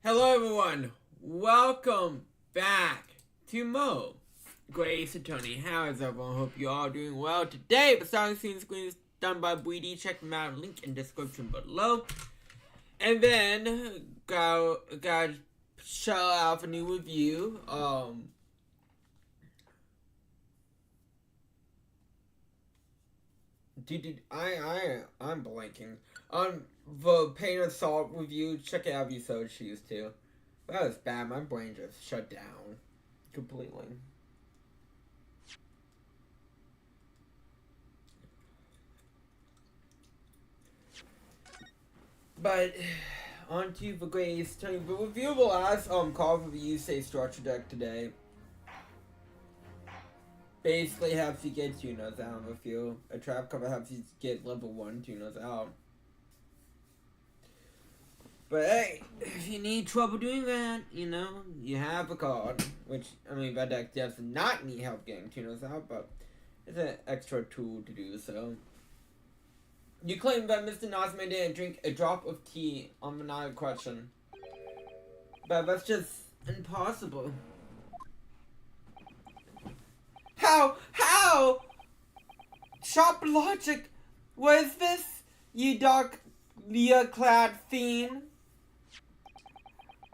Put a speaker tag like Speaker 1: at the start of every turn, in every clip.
Speaker 1: Hello everyone, welcome back to Mo. Grace and Tony, how is everyone? Hope you all doing well. Today, the song scene screen is done by Breedy. Check them out, link in description below. And then, got shout out a new review. I'm blanking. The Pain and Salt review, check it out if you so choose to. That was bad, my brain just shut down completely. But, on to the Grace, Tony, the review of the last call review say structure deck today. Basically helps you get tunas out of a few. A trap cover helps you get level 1 tunas out. But hey, if you need trouble doing that, you have a card. Which, that deck does not need help getting tunas out, but it's an extra tool to do so. You claim that Mr. Nazme didn't drink a drop of tea on the night question. But that's just impossible. How? Sharp logic! What is this, you dark Leah-clad fiend?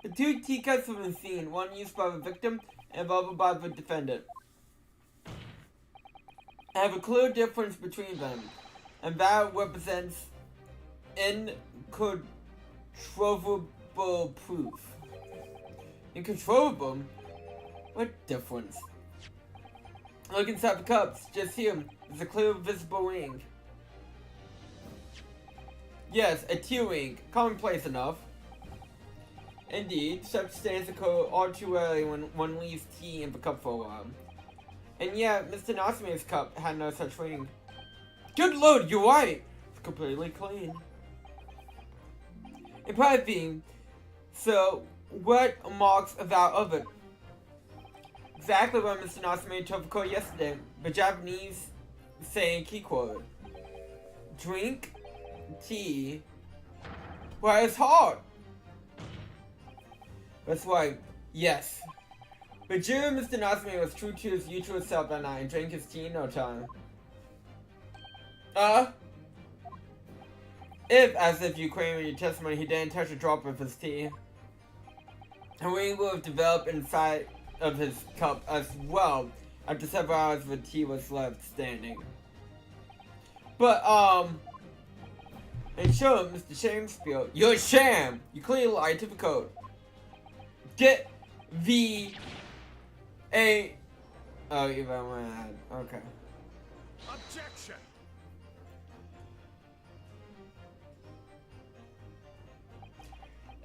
Speaker 1: The two teacups of the scene, one used by the victim and the other by the defendant. I have a clear difference between them, and that represents incontrovertible proof. Incontrovertible? What difference? Look inside the cups, just here, there's a clear visible ring. Yes, a tea ring, commonplace enough. Indeed, such stains occur all too rarely when one leaves tea in the cup for a while. And yet, Mr. Nasume's cup had no such ring. Good lord, you're right! It's completely clean. It probably being. So, what marks about of it? Exactly what Mr. Nasume told the court yesterday. The Japanese saying key quote. Drink tea while it's hot. That's right, yes. But Mr. Natsume was true to his usual self that night and drank his tea in no time. As if you claim in your testimony, he didn't touch a drop of his tea. A ring will have developed inside of his cup as well after several hours the tea was left standing. But, and sure, Mr. Shakespeare, you're a sham! You clearly lied to the code. Get the a. Oh, you got my head. Okay.
Speaker 2: Objection.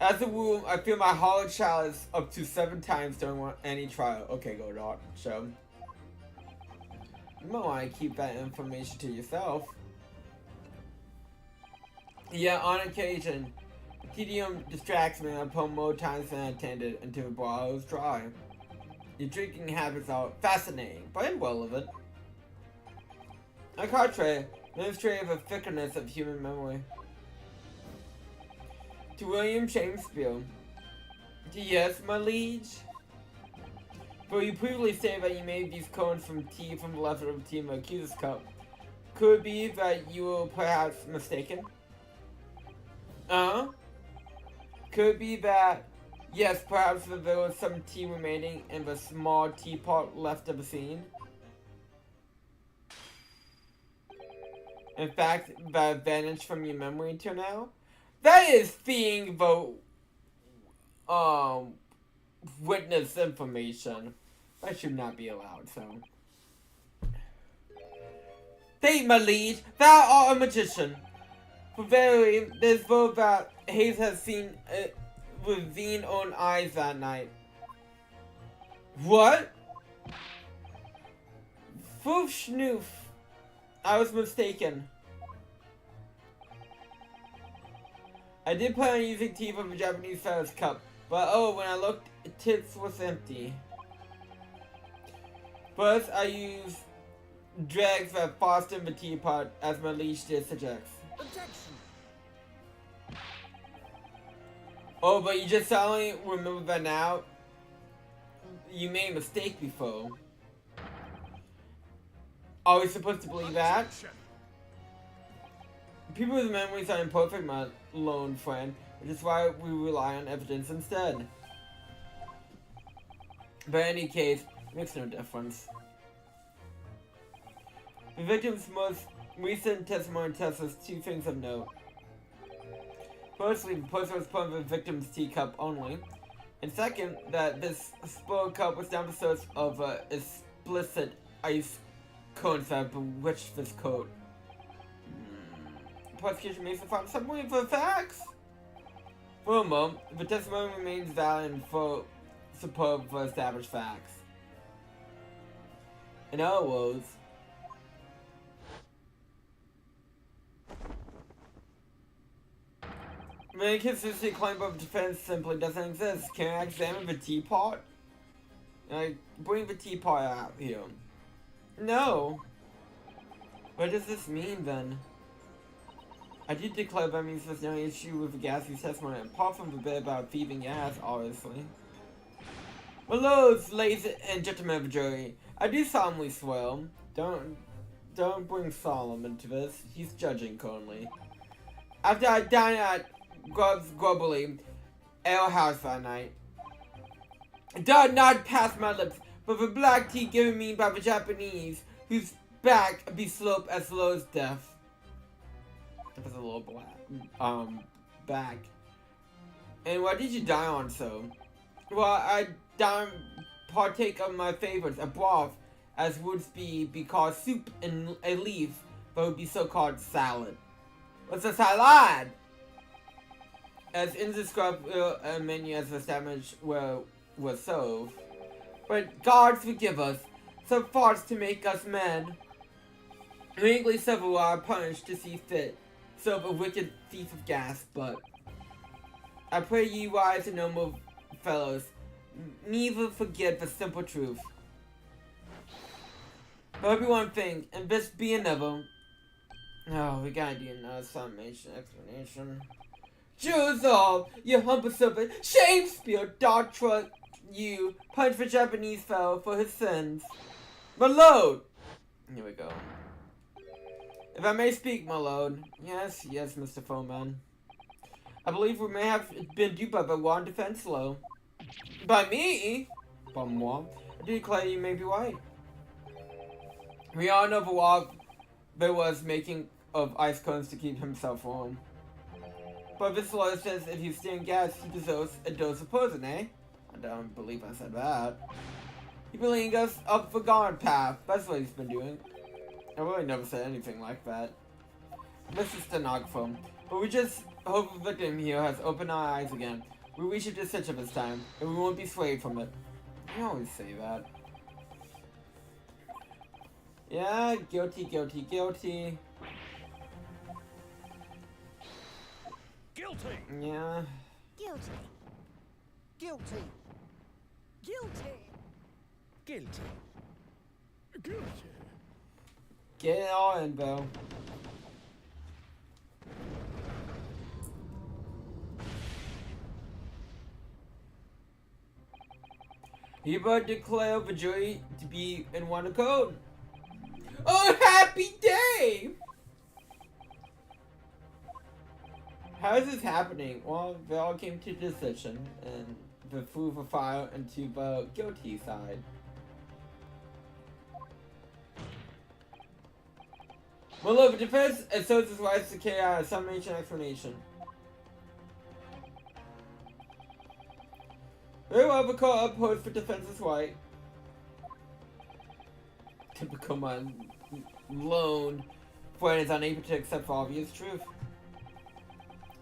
Speaker 1: As a rule, I feel my hollow chalice up to 7 times during any trial. Okay, go dog. So you might want to keep that information to yourself. Yeah, on occasion. Tedium distracts me and I pull more times than I intended until the bottle is dry. Your drinking habits are fascinating, but irrelevant. On contrary, illustrative of thickness of human memory. To William Shakespeare. Yes, my liege. For you previously say that you made these cones from tea from the left of the tea in the accuser's cup. Could it be that you were perhaps mistaken? Could it be that, yes, perhaps there was some tea remaining in the small teapot left of the scene? In fact, that vanished from your memory until now? That is being the, witness information. That should not be allowed, so. Think, my liege, thou art a magician. For verily, there's both that Hayes has seen with Veen's own eyes that night. What? Foof schnoof. I was mistaken. I did plan on using tea from a Japanese fellow's cup, but when I looked, tips was empty. First, I used dregs that fostered the teapot, as my liege did suggest.
Speaker 2: Objection.
Speaker 1: Oh, but you just suddenly remember that now? You made a mistake before. Are we supposed to believe that?
Speaker 2: Objection.
Speaker 1: People with memories are imperfect, my lone friend, which is why we rely on evidence instead. But in any case, it makes no difference. The victim's most recent testimony tells us two things of note. Firstly, the person was put in the victim's teacup only. And second, that this spoiled cup was down the source of explicit ice cones that bewitched this coat. Prosecution makes it find some way for facts. For a moment, the testimony remains valid and for support for established facts. In other words, the inconsistency claim of defense simply doesn't exist. Can I examine the teapot? Bring the teapot out here. No. What does this mean then? I did declare that means there's no issue with the gassy testimony, apart from the bit about thieving gas, obviously. My lords, ladies and gentlemen of the jury, I do solemnly swear, don't bring Solemn into this. He's judging currently. After I dined at Grubbly Ale House that night, it did not pass my lips, but the black tea given me by the Japanese, whose back be sloped as low as death. It was a little black, back. And why did you die on so? Well, I partake of my favorites, a broth, as would be called soup and a leaf, but would be so-called salad. What's a salad? As indescribable a menu as the sandwich was served. But God forgive us, some thoughts to make us men. Legally several are punished to see fit, serve a wicked thief of gas, but I pray ye wise and noble fellows, neither forget the simple truth. But everyone think, and this be another. Oh, we gotta do another summation explanation. Jews all, you humble servant, Shakespeare doth trust you, punch the Japanese fellow for his sins. My lord! Here we go. If I may speak, my lord. Yes, Mr. Foreman. I believe we may have been duped by the wrong defense law. By me? By moi? I declare you may be right. We all know the law there was making of ice cones to keep himself warm. But this law says if you stand gas, he deserves a dose of poison, eh? I don't believe I said that. He been leading us up the garden path. That's what he's been doing. I really never said anything like that. Mr. Stenographer. But we just hope the victim here has opened our eyes again. We reach a decision this time, and we won't be swayed from it. I always say that. Yeah, guilty.
Speaker 2: Guilty.
Speaker 1: Yeah.
Speaker 3: Guilty.
Speaker 2: Guilty.
Speaker 1: Get it all in, Bill. Hereby declare the jury to be in one accord. Oh, happy day! How is this happening? Well, they all came to a decision, and they threw the file into the guilty side. Well, look, the defense asserts its rights to carry out a summation explanation. Very well, the court upholds the defense's right. Typical my lone friend is unable to accept the obvious truth.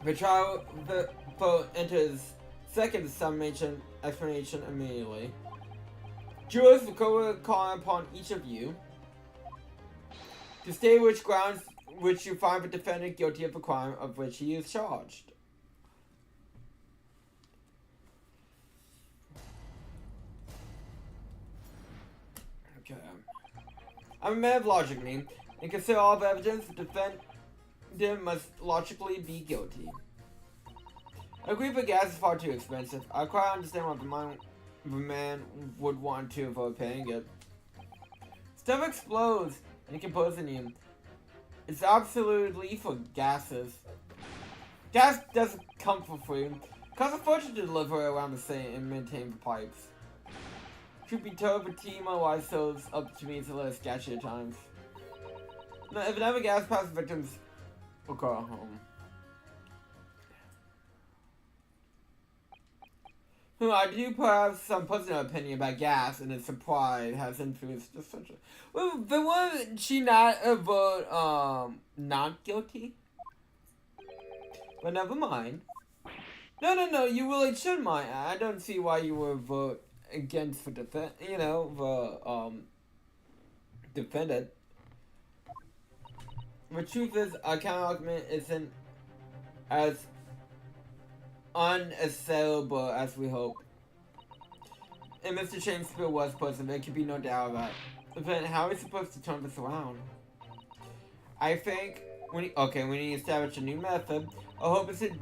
Speaker 1: The trial vote enters second summation explanation immediately. Jurors, the court will call upon each of you to state which grounds which you find the defendant guilty of the crime of which he is charged. Okay. I'm a man of logic, and consider all the evidence the defendant must logically be guilty. I agree, but gas is far too expensive. I quite understand why the man would want to avoid paying it. Stuff explodes and it can poison you. It's absolutely lethal gases. Gas doesn't come for free. Costs a fortune to deliver around the state and maintain the pipes. Truth be told, the team otherwise sells up to me to less sketchy at times. If another gas pass victims will call home. I do perhaps some personal opinion about gas and its supply has influenced just such a. Well, but wasn't she not a vote not guilty? But never mind. No, you really should mind. I don't see why you would vote against the defendant. The truth is, our counter argument isn't as unassailable as we hope. And Mr. Shakespeare was person, there can be no doubt about it. Then how are we supposed to turn this around? I think we need to establish a new method. I hope it's to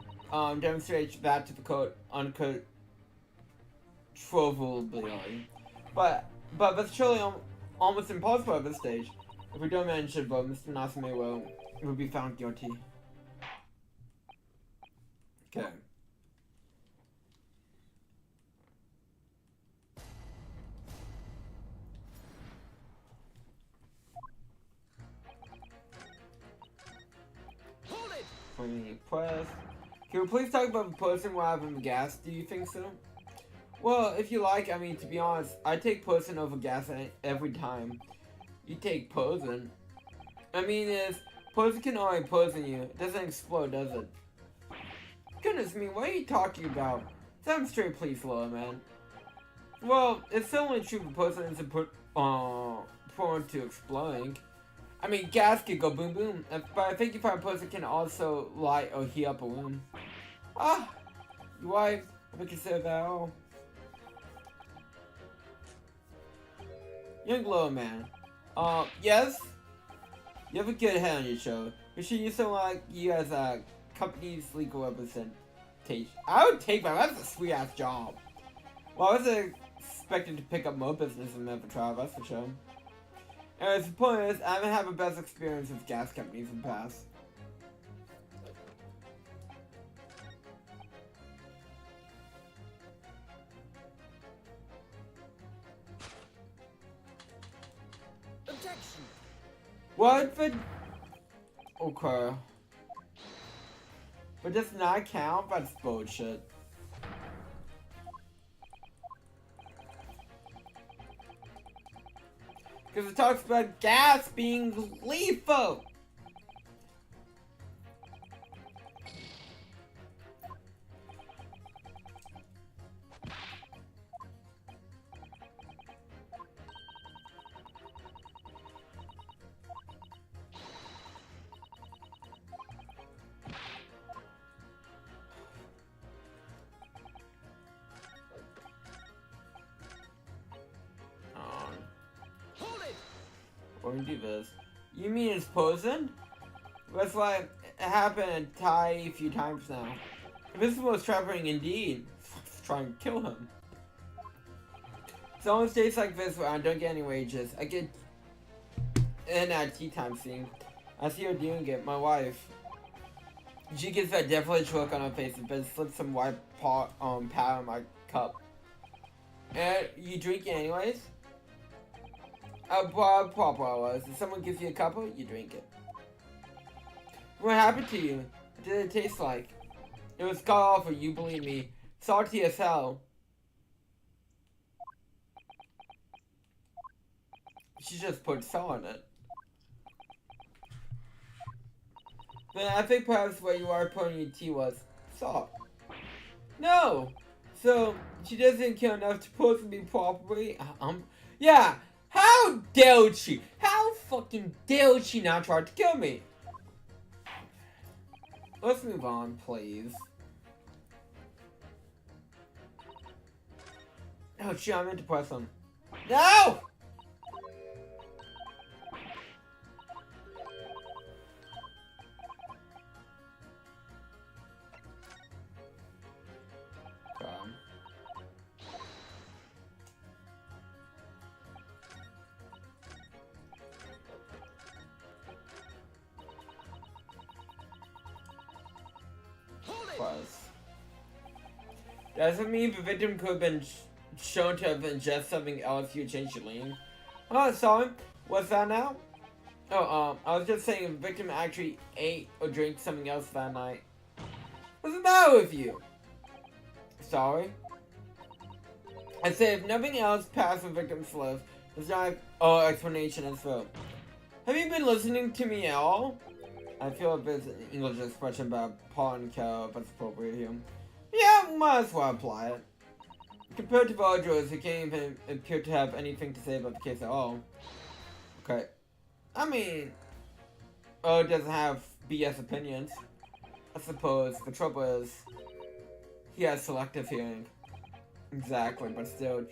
Speaker 1: demonstrate that to the court uncontrollably. But that's surely almost impossible at this stage. If we don't manage to vote, Mr. Nasime will be found guilty. Okay. Press. Can we please talk about the person rather than the gas? Do you think so? Well, if you like, I mean, to be honest, I take poison over gas every time. You take poison. I mean, poison can only poison you. It doesn't explode, does it? Goodness me, what are you talking about? Sound straight, please, Lola, man. Well, it's certainly true that poison isn't prone to exploding. I mean, gas can go boom boom, but I think you find poison can also light or heat up a wound. Ah, you wife, we consider that all. Young Lola man. Yes? You have a good head on your shoulder. You should use someone like you as a company's legal representation. I would take that. That's a sweet ass job. Well, I was expecting to pick up more business in Memphis Trial, that's for sure. Anyways, the point is, I haven't had the best experience with gas companies in the past.
Speaker 2: Objection.
Speaker 1: What the? Okay. But does not count? That's bullshit. Because it talks about gas being lethal. We're gonna do this. You mean it's poisoned? That's why it happened to Tai a few times now. This was troubling indeed. Trying to kill him. It's almost days like this where I don't get any wages. I get in at tea time scene. I see her doing it, my wife. She gets that devilish look on her face and then slips some white powder in my cup. And you drink it anyways? Proper was. If someone gives you a cuppa, you drink it. What happened to you? What did it taste like? It was god awful, you believe me. Salty as hell. She just put salt in it. Then I think perhaps what you are putting in your tea was salt. No! So, she doesn't care enough to poison me properly? Yeah! How dare she? How fucking dare she not try to kill me? Let's move on, please. Oh shit, I meant to press him. No! Plus. Doesn't mean the victim could have been shown to have ingested something else you changed your lane. Oh, sorry. What's that now? Oh, I was just saying the victim actually ate or drank something else that night. What's the matter with you? Sorry? I say if nothing else past the victim's lips, there's not explanation as well. Have you been listening to me at all? I feel like there's an English expression about Paul and Kel, if that's appropriate here. Yeah, might as well apply it. Compared to the other droids, who can't even appear to have anything to say about the case at all. Okay. I mean, it doesn't have BS opinions. I suppose the trouble is, he has selective hearing. Exactly, but still,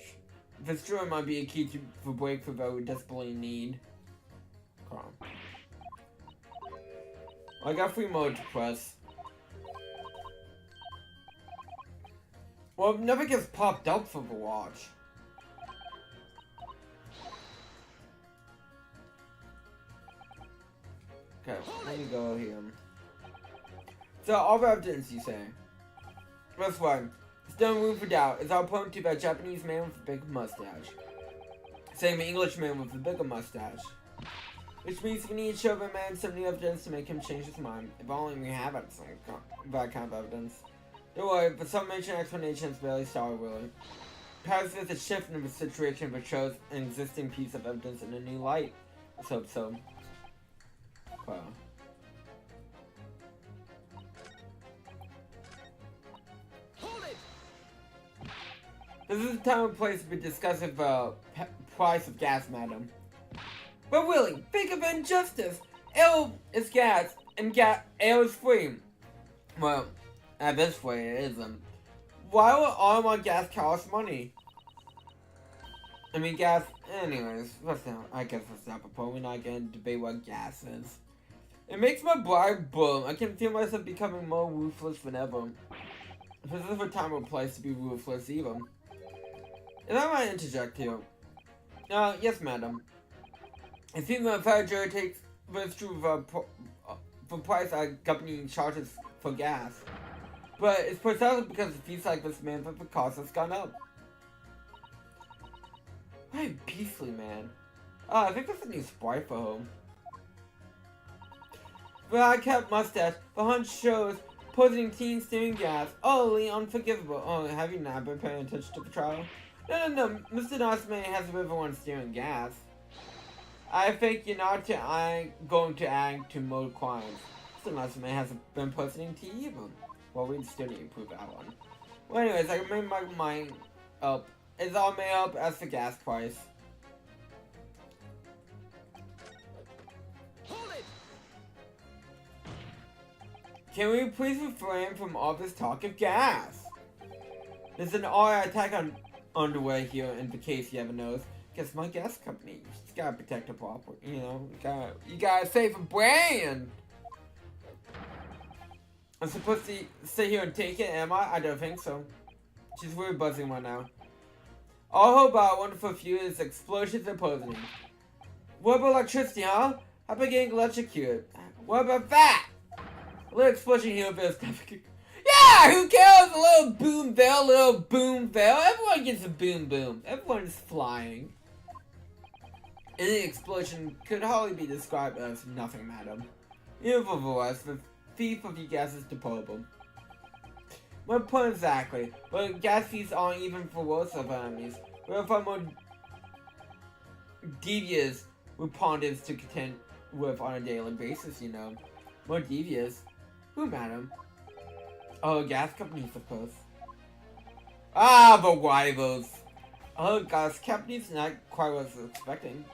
Speaker 1: this droid might be a key to the breakthrough that we desperately need. Come on. I got 3 modes to press. Well, nothing gets popped up for the watch. Okay, let me go here. So, all the evidence, you say? That's right. There's no room for doubt. It's our opponent to that Japanese man with a big mustache. Same Englishman with a bigger mustache. Which means we need to show the man some new evidence to make him change his mind. If only we have that kind of evidence. Don't worry, the summation explanation is barely started, really. Perhaps there's a shift in the situation that shows an existing piece of evidence in a new light. Let's hope so. Wow. This is the time and place to be discussing the price of gas, madam. But really, think of injustice. Ale is gas, and ale is free. Well, at this way, it isn't. Why would all my gas cost money? I mean, gas. Anyways, I guess that's not apropos. We're not gonna debate what gas is. It makes my blood boom. I can feel myself becoming more ruthless than ever. This is a time or place to be ruthless, even. If I might interject here. Yes, madam. It seems that fire jury takes this to the price our company charges for gas. But it's precisely because it feels like this man that the cost has gone up. What a beastly man. I think that's a new sprite for home. The high-capped mustache, the hunch shows posing teen steering gas. Utterly unforgivable. Oh, have you not been paying attention to the trial? No, Mr. Nosman has a river one steering gas. I think you're not going to act to mode crimes. Mr. Nosman hasn't been posting tea either. Well, we still need to prove that one. Well, anyways, I made my mind up. It's all made up as the gas price. Can we please refrain from all this talk of gas? There's an all-out attack underway here in the case you ever knows. Guess my gas company. You just gotta protect the property, you know. You gotta save a brand. I'm supposed to sit here and take it, am I? I don't think so. She's really buzzing right now. All hope about wonderful few is explosions and poisoning. What about electricity, huh? How about getting electrocuted? What about that? A little explosion here feels yeah, who cares? A little boom veil. Everyone gets a boom boom. Everyone's flying. Any explosion could hardly be described as nothing, madam. Nevertheless, the thief of your gas is deplorable. My point exactly. But gas thieves aren't even for worse of enemies. We're far more devious respondents to contend with on a daily basis, you know. More devious. Who, madam? Oh, gas companies, of course. Ah, the rivals. Oh, gas companies not quite what I was expecting.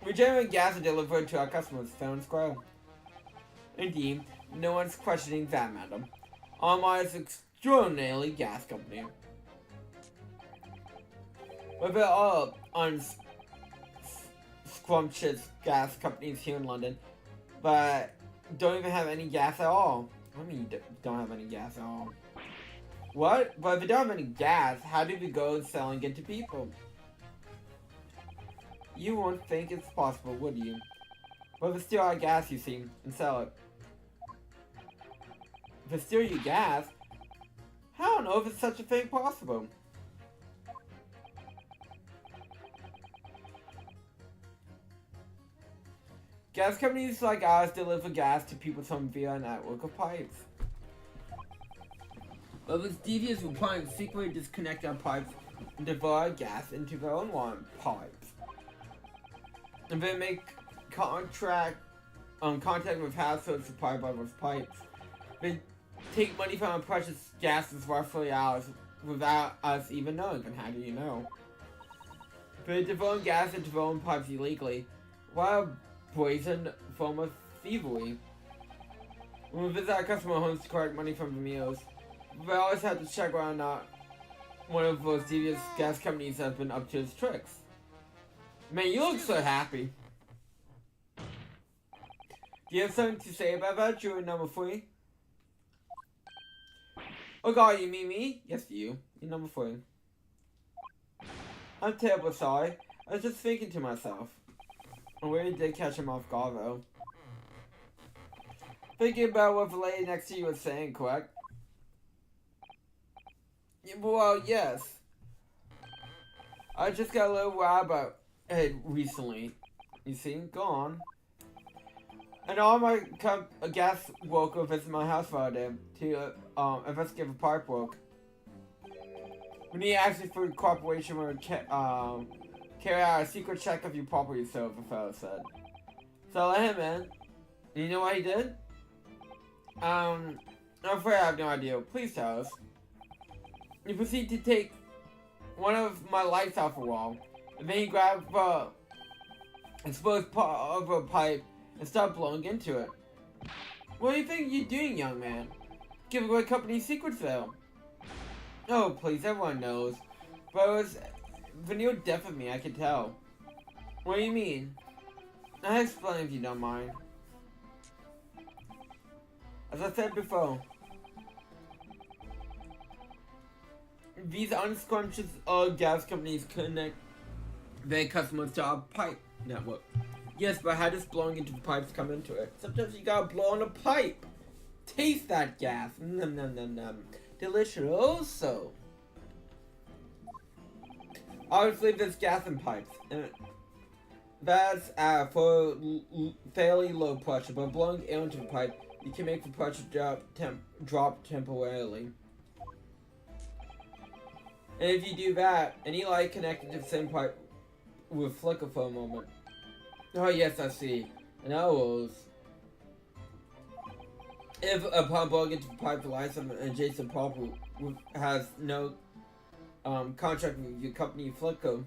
Speaker 1: Regenerate gas is delivered to our customers, fair and square. Indeed, no one's questioning that, madam. Alma is extraordinarily gas company. We're very all on scrumptious gas companies here in London, but don't even have any gas at all. I mean, you don't have any gas at all. What? But if we don't have any gas, how do we go selling it to people? You won't think it's possible, would you? But if we steal our gas, you see, and sell it. If we steal your gas, I don't know if it's such a thing possible. Gas companies like ours deliver gas to people's homes via a network of pipes. But with devious will try and secretly disconnect our pipes and divide gas into their own line pipes. And then make contact with households supplied by those pipes. They take money from our precious gases rightfully ours without us even knowing. And how do you know? They divide gas into their own pipes illegally. While brazen form of thievery. When we visit our customer homes to collect money from the meals, we always have to check whether or not one of those devious gas companies has been up to its tricks. Man, you look so happy. Do you have something to say about that, Juror number 3? Oh god, you mean me? Yes, you. You're number 3. I'm terribly sorry. I was just thinking to myself. I really did catch him off guard though. Thinking about what the lady next to you was saying, correct? Well, yes. I just got a little wild about it recently. You see? Go on. And all my gas worker visited my house the other day to investigate the pipe work. We need actually for cooperation with carry out a secret check of your property, so the fellow said. So I let him in. And you know what he did? I'm afraid I have no idea. Please tell us. He proceeded to take one of my lights off the wall. And then he grabbed the exposed part of a pipe and started blowing into it. What do you think you're doing, young man? Giving away company secrets, though. Oh, please, everyone knows. But it was veneer deaf of me, I can tell. What do you mean? I'll explain if you don't mind. As I said before, these unscrumptious gas companies connect their customers to our pipe network. Yes, but how does blowing into the pipes come into it? Sometimes you gotta blow on a pipe. Taste that gas. Num num num num. Delicioso. Obviously, there's gas in pipes, and that's for fairly low pressure. But blowing air into the pipe, you can make the pressure drop temporarily. And if you do that, any light connected to the same pipe will flicker for a moment. Oh yes, I see. And arrows. If upon blowing into the pipe, the lights of an adjacent property has no contract with your company flicker,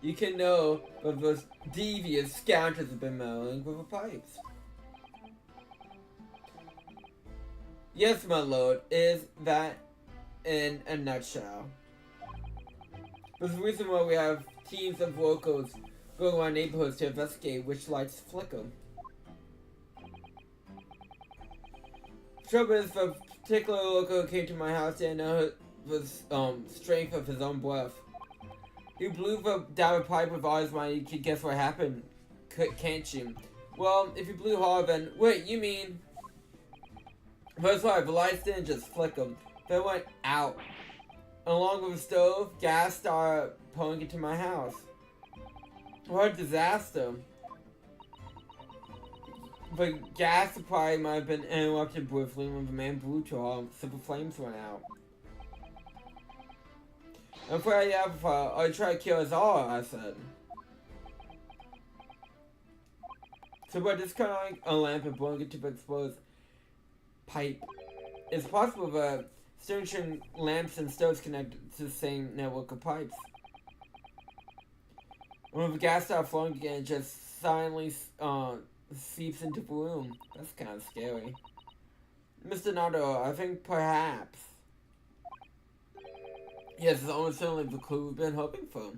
Speaker 1: you can know that those devious scoundrels have been meddling with the pipes. Yes, my lord, is that in a nutshell. There's a reason why we have teams of locals going around neighborhoods to investigate which lights flicker. Trouble is, if a particular local came to my house, didn't know the strength of his own breath. He blew down a pipe with all his might. You can guess what happened, can't you? Well, if you blew hard, then wait, you mean? That's right. The lights didn't just flicker; they went out. Along with the stove, gas started pouring into my house. What a disaster! The gas supply might have been interrupted briefly when the man blew too hard, so the flames went out. I'm afraid I tried to kill us all, I said. So by discarding a lamp and blowing it to the exposed pipe, it's possible that extinguishing lamps and stoves connect to the same network of pipes. When the gas starts flowing again, it just silently seeps into the room. That's kind of scary. Mr. Nato, I think perhaps. Yes, it's almost certainly the clue we've been hoping for.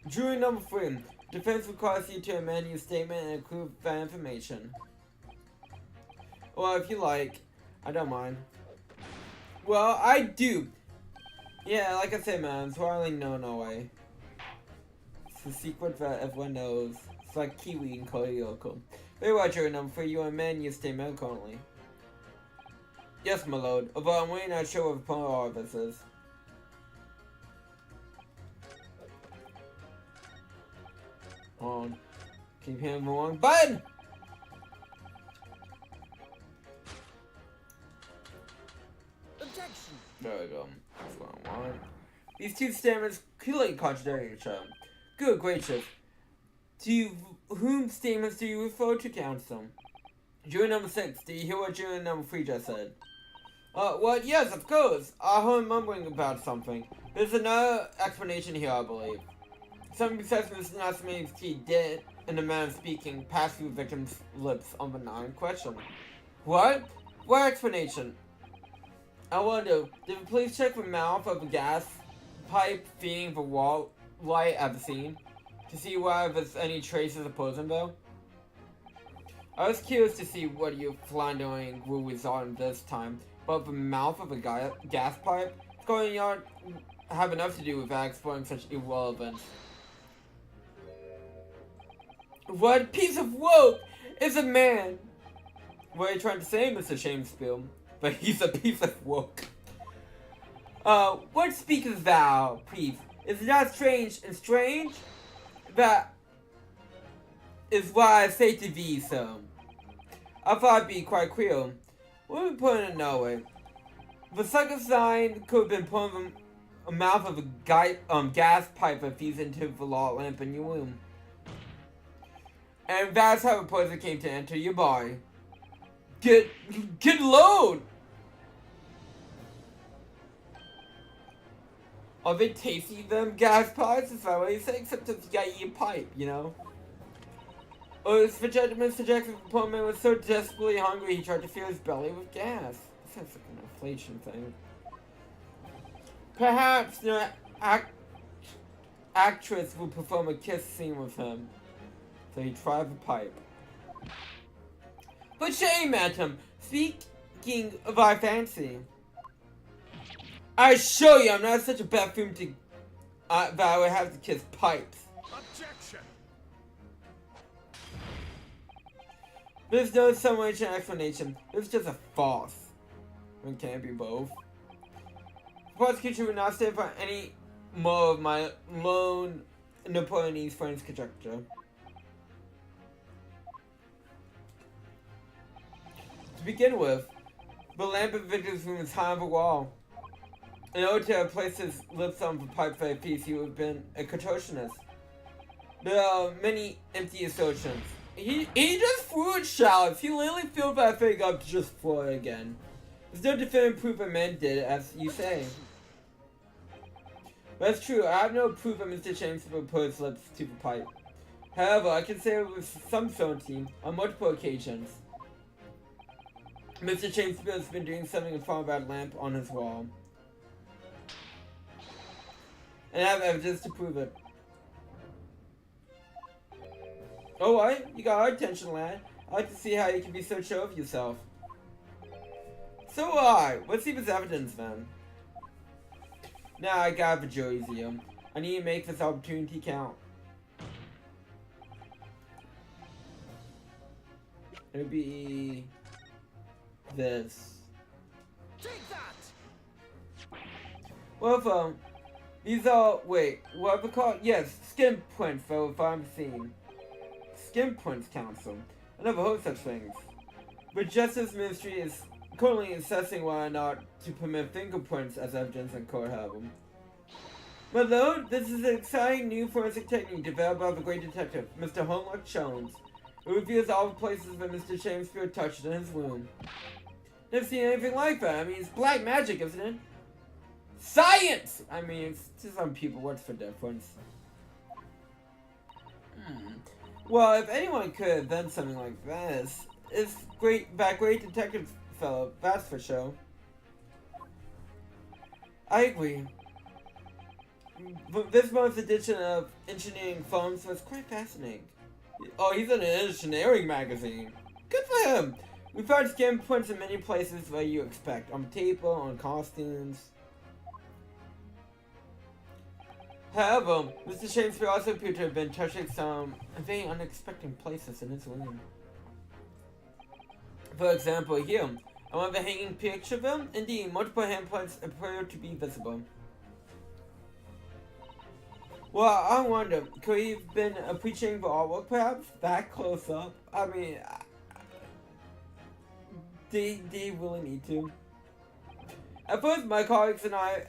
Speaker 1: Jury number 3. Defense requires you to amend your statement and include that information. Well, if you like. I don't mind. Well, I do. Yeah, like I said, man, it's hardly known no way. It's a secret that everyone knows. It's like Kiwi and Koyoko. Very well, jury number 3. You are a man, you stay medical currently. Yes, my lord. Although I'm really not sure what the point of all of this is. Hold on. Keep hitting the wrong button!
Speaker 2: Objection.
Speaker 1: There we go. That's what I want. These two statements clearly contradict each other. Good gracious. To whom statements do you refer to, counsel? Jury number 6, do you hear what jury number 3 just said? Well, yes, of course. I heard mumbling about something. There's another explanation here, I believe. Something besides Mr. Nasimi's key did, in the manner of speaking, pass through the victim's lips on the non-question. What? What explanation? I wonder, did the police check the mouth of the gas pipe feeding the wall light at the scene? To see whether there's any traces of poison though? I was curious to see what your floundering will result in this time, but the mouth of a gas pipe is going to have enough to do with that exploring such irrelevance. What piece of work is a man? What are you trying to say, Mr. Shakespeare? But he's a piece of work. What speakest thou, please? Is it not strange and strange? That is why I say to thee so. I thought it'd be quite clear. Let me put it another way. The second sign could have been put in the mouth of a gas pipe that feeds into the log lamp in your room. And that's how the poison came to enter your body. Get load! Are they tasty, them gas pipes? Is that what you say? Except if you gotta eat a pipe, you know? Or is Mr. Jackson's opponent was so desperately hungry he tried to fill his belly with gas. This sounds like an inflation thing. Perhaps the actress will perform a kiss scene with him. So he tried the pipe. But shame at him! Speaking of our fancy. I assure you, I'm not such a buffoon to that I would have to kiss pipes.
Speaker 3: Objection.
Speaker 1: There's no summation explanation. It's just a farce. It can't be both. The prosecution would not stand for any more of my lone Napoleonese friend's conjecture. To begin with, the lamp in Victor's room is high on the wall. In order to have placed his lips on the pipe for a piece, he would have been a contortionist. There are many empty assertions. He just threw it shallots. He literally filled that thing up to just throw it again. There's no definitive proof a man did it, as you say. That's true. I have no proof that Mr. Shakespeare put his lips to the pipe. However, I can say with some certainty, on multiple occasions, Mr. Shakespeare has been doing something in front of that lamp on his wall. And I have evidence to prove it. Oh, what? You got our attention, lad. I'd like to see how you can be so sure of yourself. So will I. Let's see this evidence, then. Now I got the jury's here. I need to make this opportunity count. It'll be this.
Speaker 2: Take that!
Speaker 1: Well, these are, wait, what are they called? Yes, skin prints, though, if I'm seeing. Skin prints, counsel. I never heard such things. But Justice Ministry is currently assessing whether or not to permit fingerprints as evidence in court, however. My lord, this is an exciting new forensic technique developed by the great detective, Mr. Homework Jones. It reveals all the places that Mr. Shakespeare touched in his room. Never seen anything like that. I mean, it's black magic, isn't it? Science! I mean, it's to some people, what's the difference? Well, if anyone could invent something like this, it's that great detective fellow, that's for sure. I agree. But this month's edition of Engineering Films was quite fascinating. Oh, he's in an engineering magazine. Good for him! We found skin prints in many places where you expect. On paper, on costumes. However, Mr. Shakespeare also appeared to have been touching some very unexpected places in his room. For example, here, I want the hanging picture of him. Indeed, multiple handprints appear to be visible. Well, I wonder, could he have been appreciating the artwork perhaps? That close up? I mean, do you really need to? At first, my colleagues and I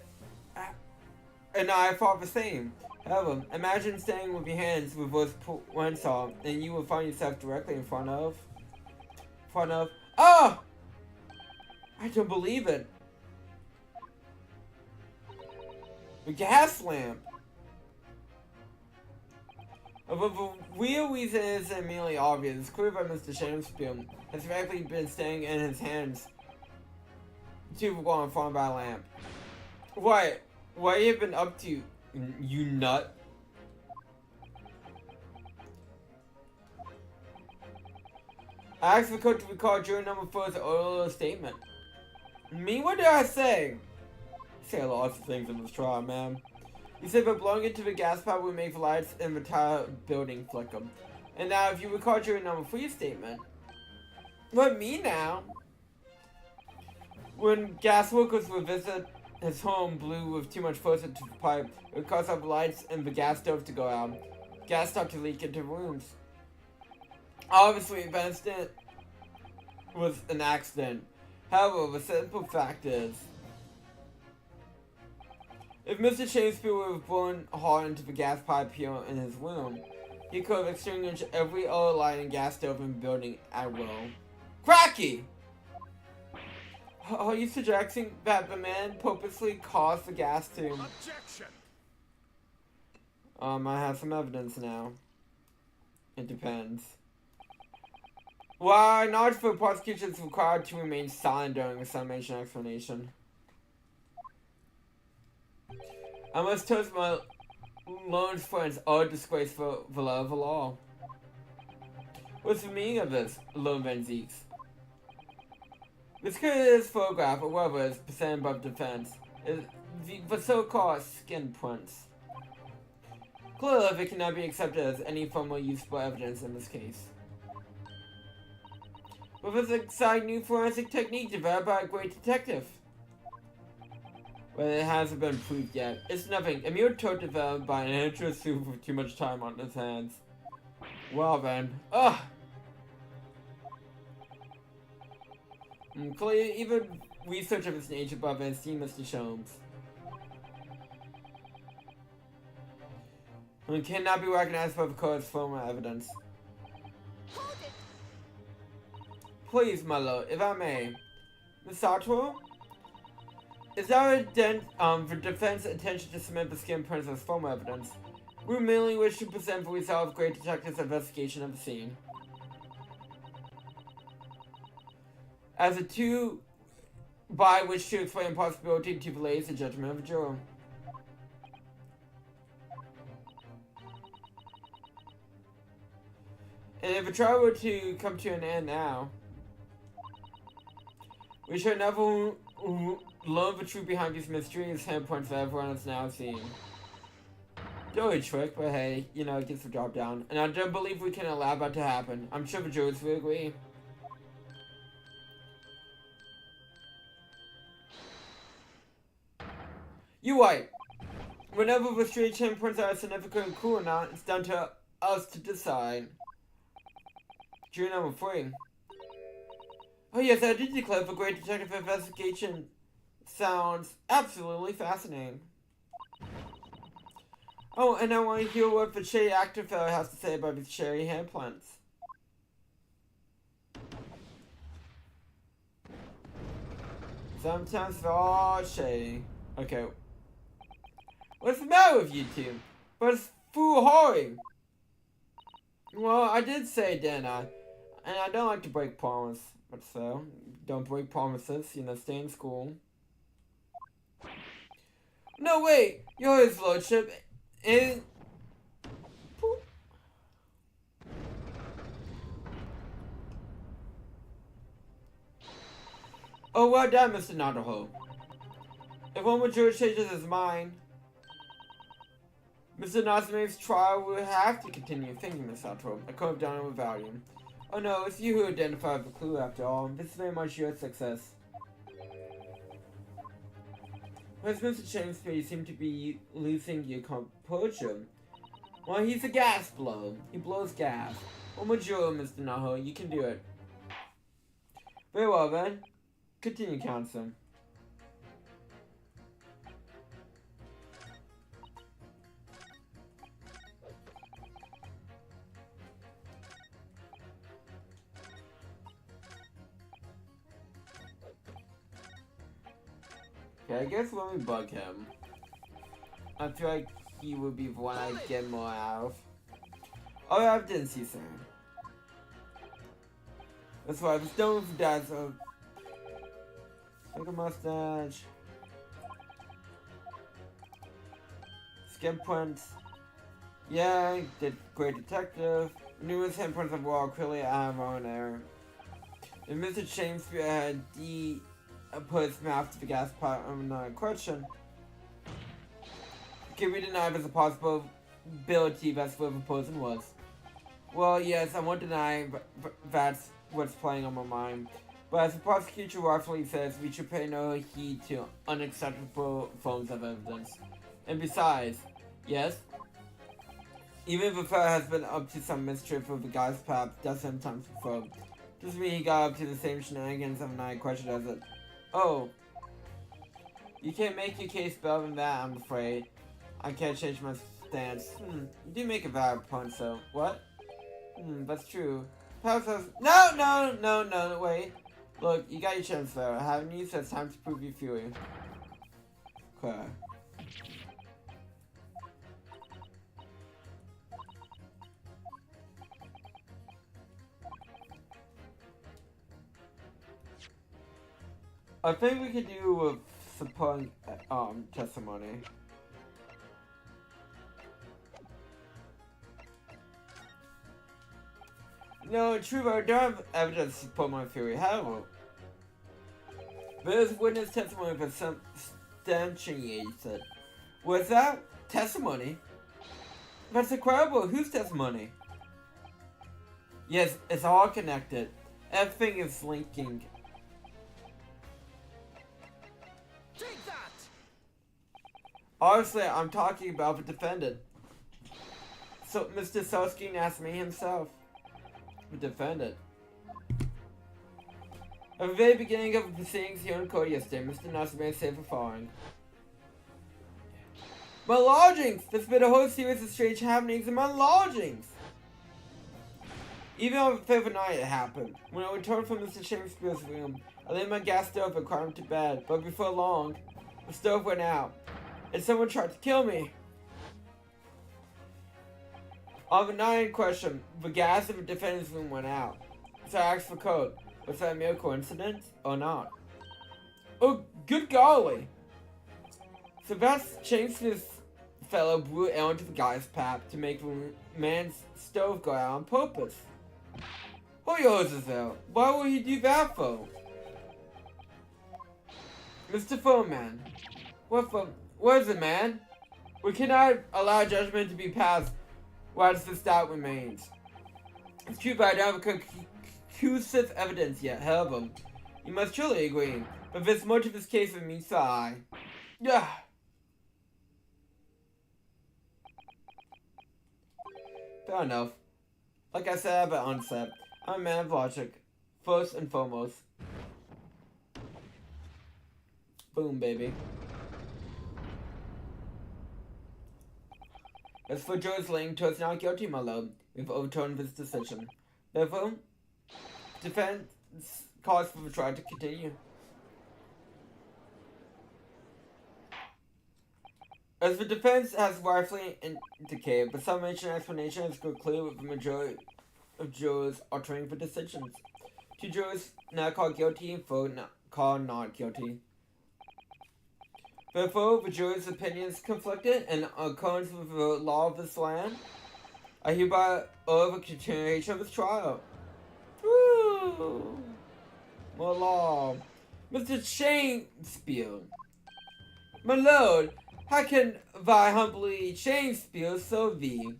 Speaker 1: thought the same. However, imagine standing with your hands reversed once off, and you will find yourself directly in front of. Oh! I don't believe it. The gas lamp. But the real reason isn't immediately obvious. It's clear that Mr. Shakespeare has likely been staying in his hands to go in front of that lamp. What have you been up to, you nut? I asked the coach to recall jury number 4's oral statement. Me? What did I say? I say lots of things in this trial, man. You said that blowing into the gas pipe would make the lights in the entire building flicker. And now, if you recall jury number 3's statement. What, me now? When gas workers would visit his home, blew with too much force into the pipe, it would cause the lights in the gas stove to go out. Gas stopped to leak into rooms. Obviously, the incident was an accident. However, the simple fact is, if Mr. Shakespeare would have blown hard into the gas pipe here in his room, he could have extinguished every other light and gas stove in the building at will. Cracky! Are you suggesting that the man purposely caused the gas to...
Speaker 2: Objection!
Speaker 1: I have some evidence now. It depends. Well, I acknowledge the prosecution is required to remain silent during the summation explanation. I must toast my lone friends all disgrace for the love of the law. What's the meaning of this, Lone Van Zeeks? This curious photograph, or whatever, is presented by the defense, is the so-called skin prints. Clearly, it cannot be accepted as any form of useful evidence in this case. But this exciting new forensic technique developed by a great detective. But it hasn't been proved yet. It's nothing. A mere toad developed by an interest with too much time on his hands. Well then. Ugh! Clearly, even research of this nature above has seen Mr. Sholmes. And cannot be recognized by the court's form of evidence.
Speaker 3: Hold it.
Speaker 1: Please, my lord, if I may. Miss Sartor? Is our the defense intention to submit the skin prints as formal evidence? We merely wish to present the result of great detective's investigation of the scene. As a tool by which to explain possibility to delay the judgment of a juror. And if the trial were to come to an end now, we should never learn the truth behind these mysterious handprints that everyone is now seeing. Dirty trick, but hey, you know, it gets the job down. And I don't believe we can allow that to happen. I'm sure the jurors will agree. You're right. Whenever the strange handprints are significant cool or not, it's down to us to decide. Jury number 3. Oh yes, I did declare the great detective investigation sounds absolutely fascinating. Oh, and I want to hear what the shady actor fellow has to say about these shady handprints. Sometimes they're all shady. Okay. What's the matter with you two? But it's foolhardy. Well, I did say, didn't I? And I don't like to break promise. But so, don't break promises, you know, stay in school. No, wait! You're his lordship, and... Oh, well done, Mr. Nadaho. If one with George changes his mind, Mr. Nazame's trial will have to continue. Thank you, Miss Satro. I could have done it without you. Oh no, it's you who identified the clue after all. This is very much your success. Whereas Mr. Shakespeare, you seem to be losing your composure. Well, he's a gas blow. He blows gas. Well, Major, Mr. Naho, you can do it. Very well, then. Continue, Counselor. Okay, I guess when we bug him, I feel like he would be the one I get more out of. Oh, I didn't see Sam. That's why I was done with that, so... Make a mustache. Skin prints. Yeah, did great detective. Numerous handprints of wall clearly out of our own error. If Mr. Shakespeare had put his mouth to the gas pipe on question, can we deny there's a possibility that's what the person was? Well, yes, I won't deny that's what's playing on my mind. But as the prosecutor rightfully says, we should pay no heed to unacceptable forms of evidence. And besides, yes, even if the fellow has been up to some mischief with the gas pipe dozen times before, doesn't mean he got up to the same shenanigans of a night question, does it? Oh. You can't make your case better than that, I'm afraid. I can't change my stance. You do make a valid point, so... What? That's true. Perhaps I was... No, wait. Look, you got your chance, though. Haven't you? So it's time to prove your fury. Okay. I think we could do with supporting testimony. No, true, but I don't have evidence to support my theory. However, there is witness testimony for some substantiated. What's that? Testimony? That's incredible. Whose testimony? Yes, it's all connected. Everything is linking.
Speaker 2: Take that!
Speaker 1: Obviously, I'm talking about the defendant. So, Mr. Soskin asked me himself. The defendant. At the very beginning of the proceedings here in court yesterday, Mr. Nuss made safe the following. My lodgings! There's been a whole series of strange happenings in my lodgings! Even on the 5th night it happened. When I returned from Mr. Shakespeare's room, I laid my gas stove and cried him to bed, but before long, the stove went out, and someone tried to kill me. On the night in question, the gas in the defendant's room went out. So I asked for code. Was that a mere coincidence or not? Oh, good golly! So that's Shakespeare's fellow blew air into the guy's pipe to make the man's stove go out on purpose. Oh, Joseph, why would he do that for? Mr. Foreman, what is it, man? We cannot allow judgment to be passed whilst this doubt remains. It's true, but I don't have conclusive evidence yet. However, you must surely agree that there's more to this case than meets the eye. Yeah. Fair enough. Like I said at the onset, I'm a man of logic, first and foremost. Boom, baby. As for Joe's link towards not guilty, my lord, we've overturned this decision. Therefore, defense calls for the trial to continue. As the defense has rightfully indicated, the summation explanation is clear with the majority of jurors altering the decisions. 2 jurors now called guilty and 4 called not guilty. Therefore, the jurors' opinions conflicted, and in accordance with the law of this land, I hereby order the continuation of this trial. Woo! More law. Mr. Shakespeare. My lord, how can thy humbly Shakespeare serve thee?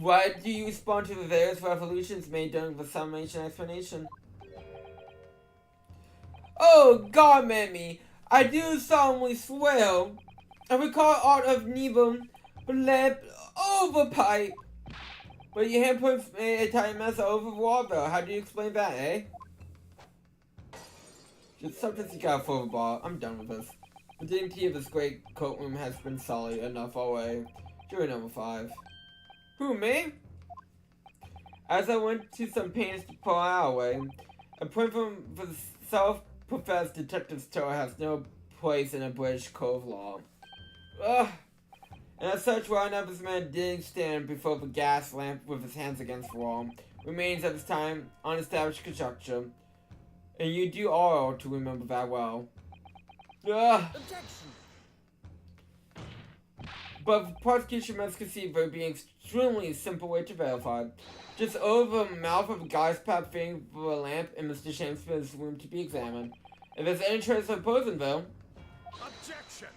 Speaker 1: Why do you respond to the various revolutions made during the summation explanation? Oh, God, Mammy, I do solemnly swear. I recall art of Nebum, lamp over pipe. But your handprints made a tiny mess over water. How do you explain that, eh? Just sometimes you gotta throw the ball. I'm done with this. The dignity of this great courtroom has been sullied enough already. Jury number 5. Who, me? As I went to some pains to pull out away, a point from the self-professed detective's tour has no place in a British code of law. Ugh. And as such, while this man did stand before the gas lamp with his hands against the wall, remains at this time unestablished construction, and you do all to remember that well. Ugh.
Speaker 2: Objection.
Speaker 1: But the prosecution must conceive there being extremely simple way to verify. Just over the mouth of a guy's pipe fitting for a lamp in Mr. Shakespeare's room to be examined. If there's any trace of poison, though.
Speaker 2: Objection.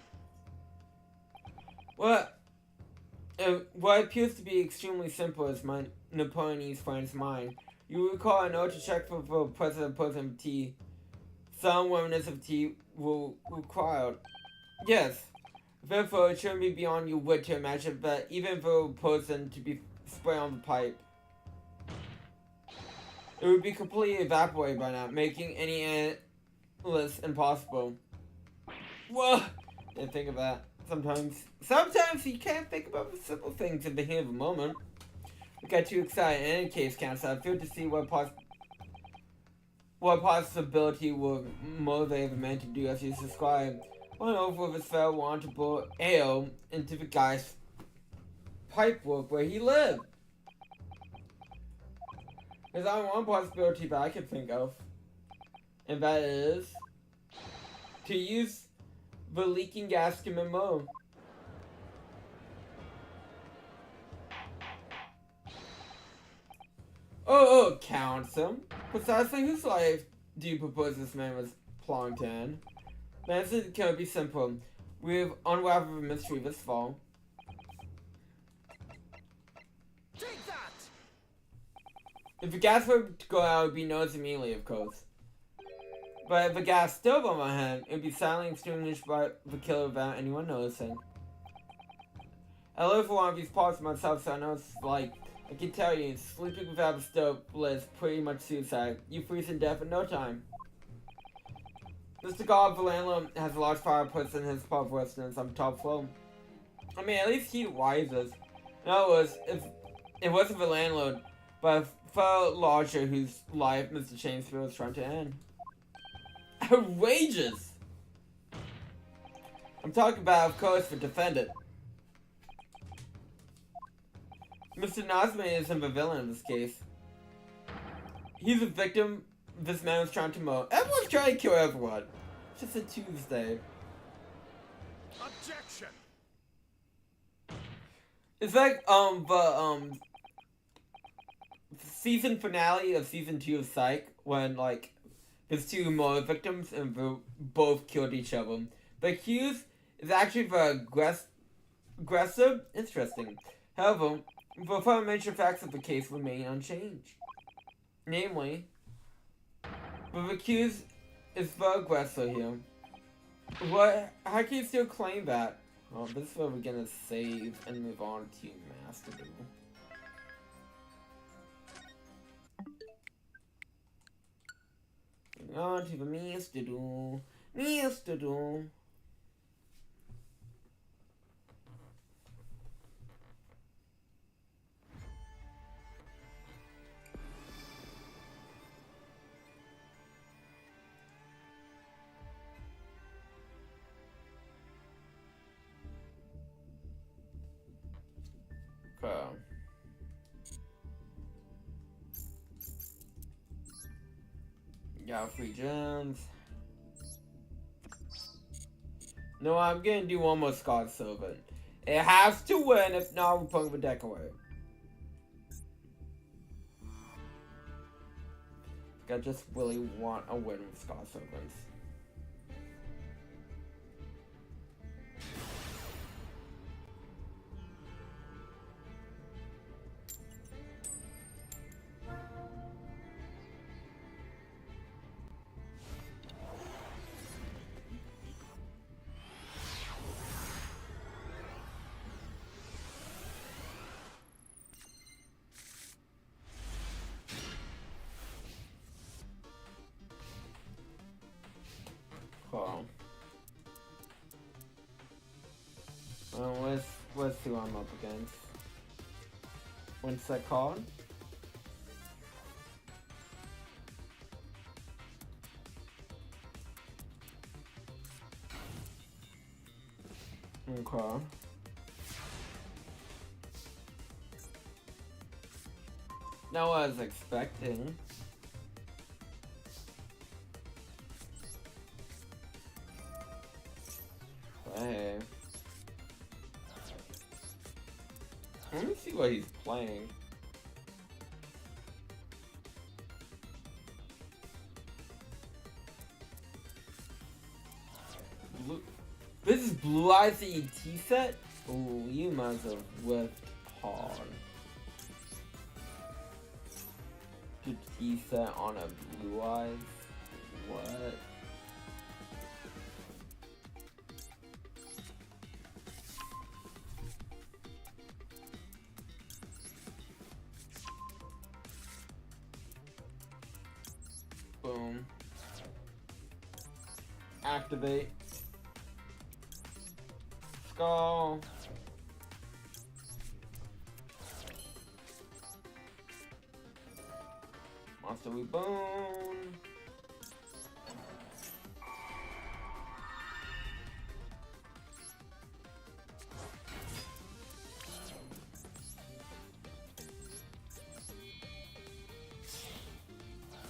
Speaker 1: What appears to be extremely simple is my Napoleonese friend's mind. You recall a note to check for the presence of poison of tea. Some remnants of tea will require. Yes. Therefore, it shouldn't be beyond your wit to imagine that even for poison to be sprayed on the pipe, it would be completely evaporated by now, making any analysis impossible. Whoa! Didn't think of that. Sometimes you can't think about the simple things in the heat of a moment. I got too excited. In any case, Counsel, I feel to see what possibility would motivate the man to do as he's described. Went over with his fellow wanted to pour ale into the guy's pipe work where he lived. There's only one possibility that I can think of, and that is to use the leaking gas to memo. Oh, Counsel. Precisely whose life do you propose this man was plunged in? The answer can be simple. We've unraveled the mystery this fall.
Speaker 2: Take that.
Speaker 1: If the gas were to go out, it would be noticed immediately, of course. But if the gas still on my hand, it would be silently extinguished by the killer without anyone noticing. I live for one of these parts myself, so I know it's like. I can tell you, sleeping without a stove is pretty much suicide. You freeze to death in no time. Mr. God, the landlord, has a large fireplace in his pub residence on the top floor. I mean, at least he rises. In other words, if it wasn't the landlord, but a fellow lodger whose life Mr. Shakespeare was trying to end. Outrageous! I'm talking about, of course, the defendant. Mr. Nosman isn't the villain in this case. He's a victim this man was trying to mow. Everyone's trying to kill everyone. It's just a Tuesday.
Speaker 2: Objection.
Speaker 1: It's like the season finale of season 2 of Psych when like there's 2 more victims and they both killed each other. The accused is actually the aggressive. Interesting. However, the fundamental facts of the case remain unchanged. Namely, the accused is the aggressor here. How can you still claim that? Well, this is where we're gonna save and move on to Master Duel. Moving on to the Master Duel. Master Duel. Got 3 gems. No, I'm gonna do one more Scott Sylvan. It has to win, if not, we're putting the deck away. I just really want a win with Scott Sylvans. see what I'm up against. What's that called? Okay. Not what I was expecting. But hey. Let me see what he's playing. This is Blue Eyes ET set? Ooh, you must have whipped hard. Good E set on a Blue Eyes? What? Boom. Activate. Skull. Monster Reborn.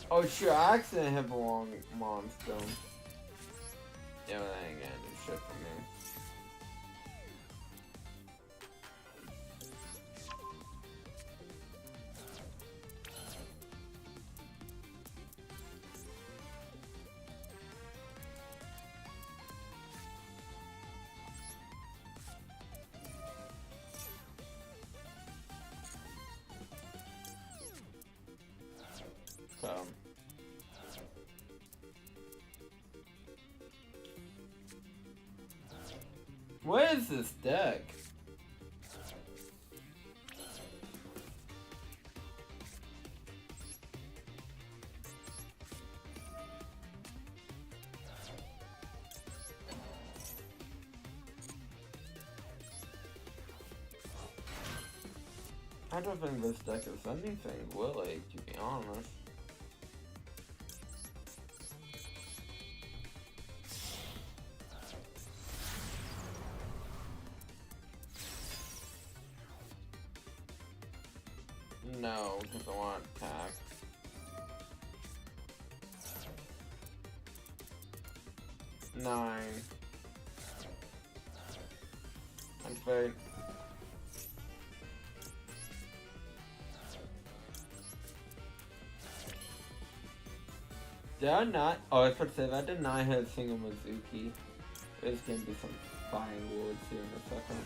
Speaker 1: Oh shit, I accidentally hit the wrong monster. Yeah, that ain't gonna do shit for me. What is this deck? I don't think this deck is anything really, to be honest. No, because I want attack. Nine. Activate. Did I not? Oh, I was about to say, that did not hit a single Mizuki. There's gonna be some flying words here in a second.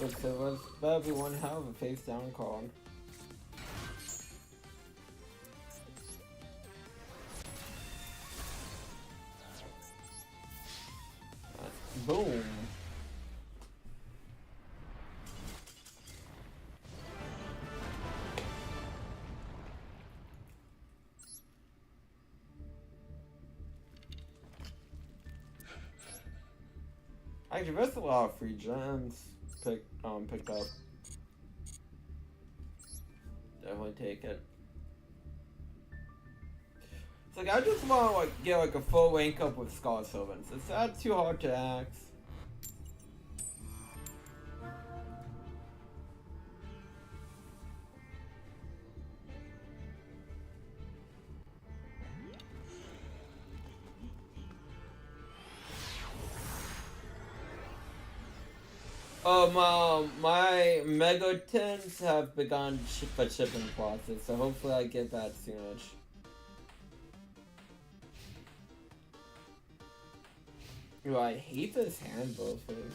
Speaker 1: Looks like that'll be one hell of a face down card. Boom. Actually, that's a lot of free gems picked up. Definitely take it. It's like I just want to get a full rank up with Skull Servants. It's not too hard to axe. My Mega Tins have begun the shipping process, so hopefully I get that soonish. Ooh, I hate this hand buffers.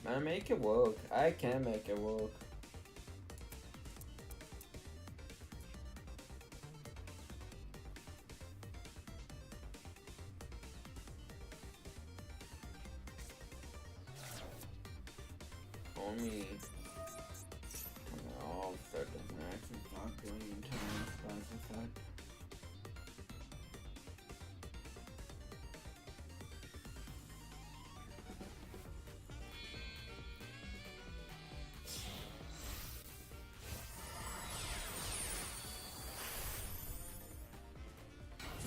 Speaker 1: I make it work. I can make it work. Only all start doesn't actually stop doing internal splash effect.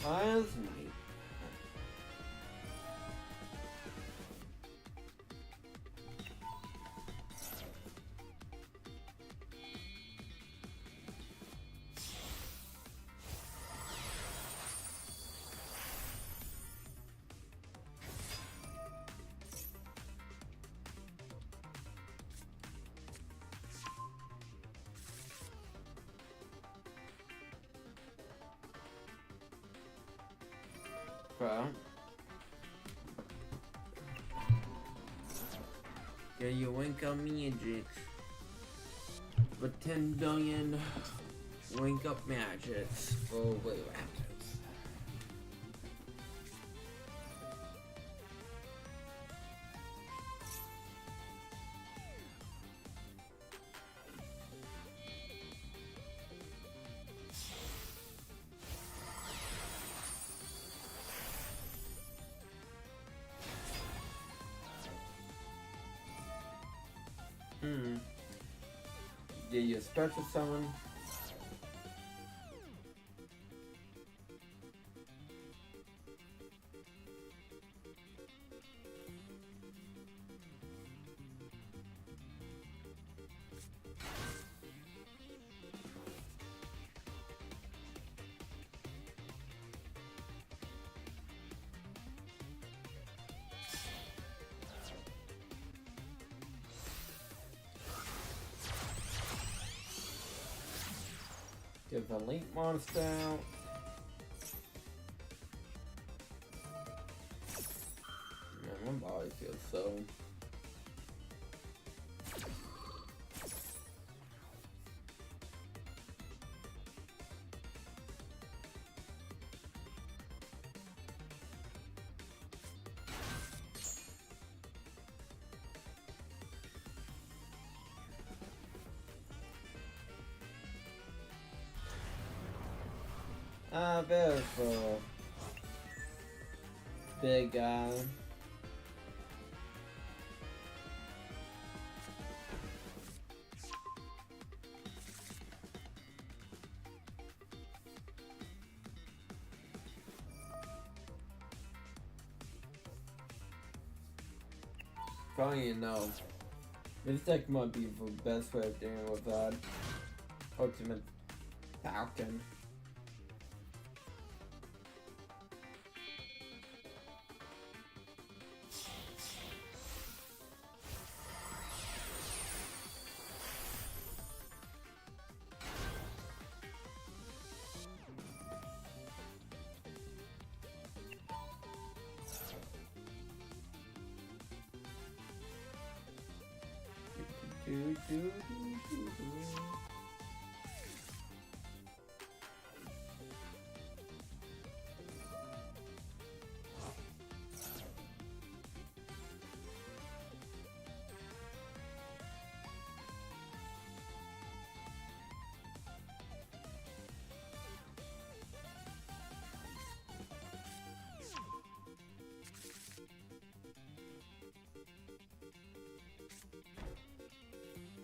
Speaker 1: Miles me. Bro. Yeah, you wink up magic. But 10 billion wink up magics. Oh, wait, what happens? Yeah, you special summon. Get the link monster out. Man, my body feels so. Beautiful. Big guy. Funny enough, this deck might be the best way of dealing with that ultimate Falcon.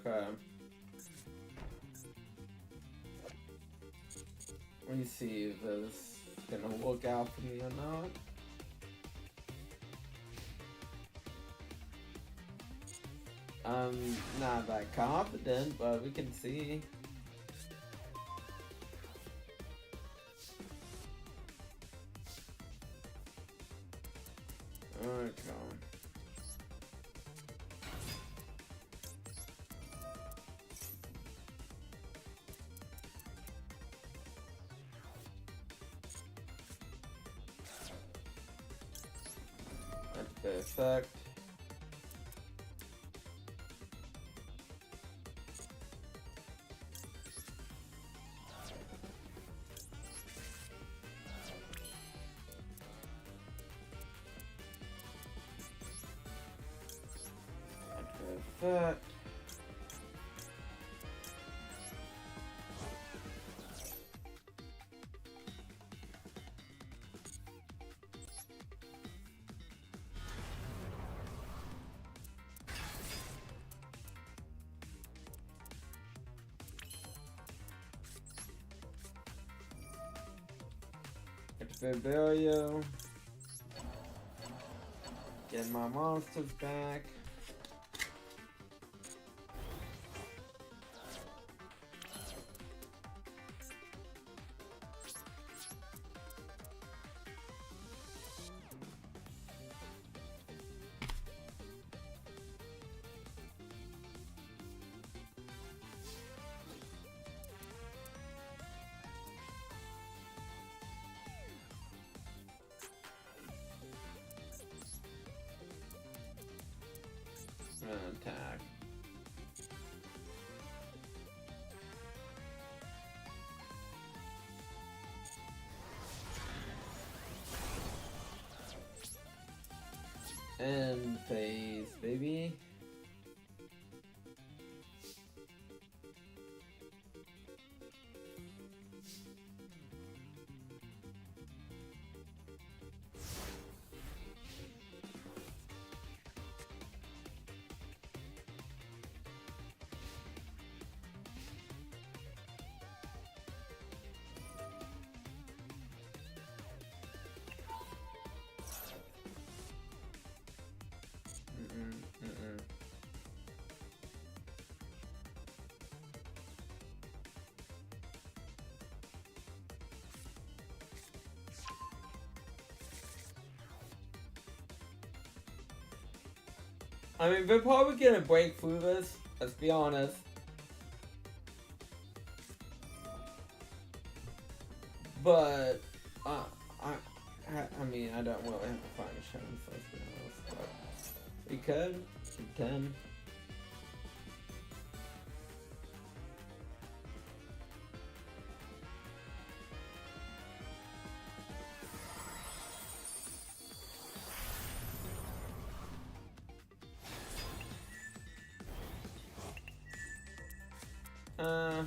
Speaker 1: Okay. Let me see if this is gonna work out for me or not. I'm not that confident, but we can see. Okay. That's perfect. Perfect. Activate Burial. Get my monsters back. Attack. End phase, baby. I mean, we're probably gonna break through this, let's be honest. But, I mean, I don't really have to find a chance, let's be honest. But we could, pretend.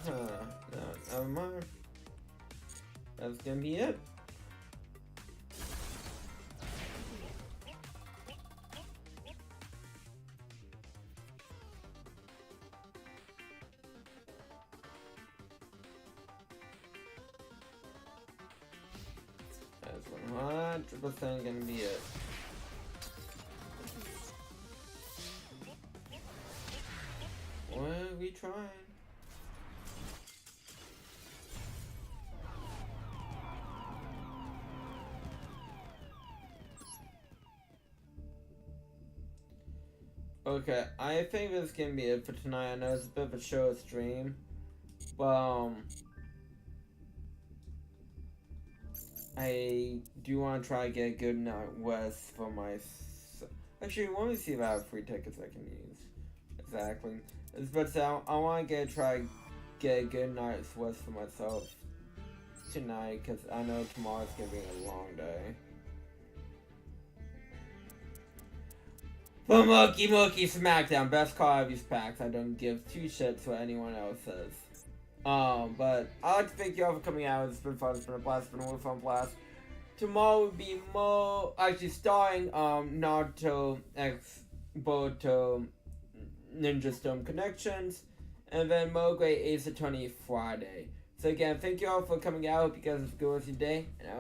Speaker 1: No, never mind. That's gonna be it. That's 100% gonna be it. What are we trying? Okay, I think this can be it for tonight. I know it's a bit of a short stream, but I do want to try to get a good night west for my. Actually, let me see if I have free tickets I can use. Exactly. But I want to try to get a good night's west for myself tonight, because I know tomorrow's gonna be a long day. But Mookie Smackdown, best call I've used packs. I don't give two shits what anyone else says. But I'd like to thank you all for coming out. It's been fun, it's been a blast, it's been a really fun blast. Tomorrow will be actually starring Naruto X Boruto Ninja Storm Connections, and then Mogwai Ace Attorney Friday. So again, thank you all for coming out. Hope you guys have a good rest of your day, and I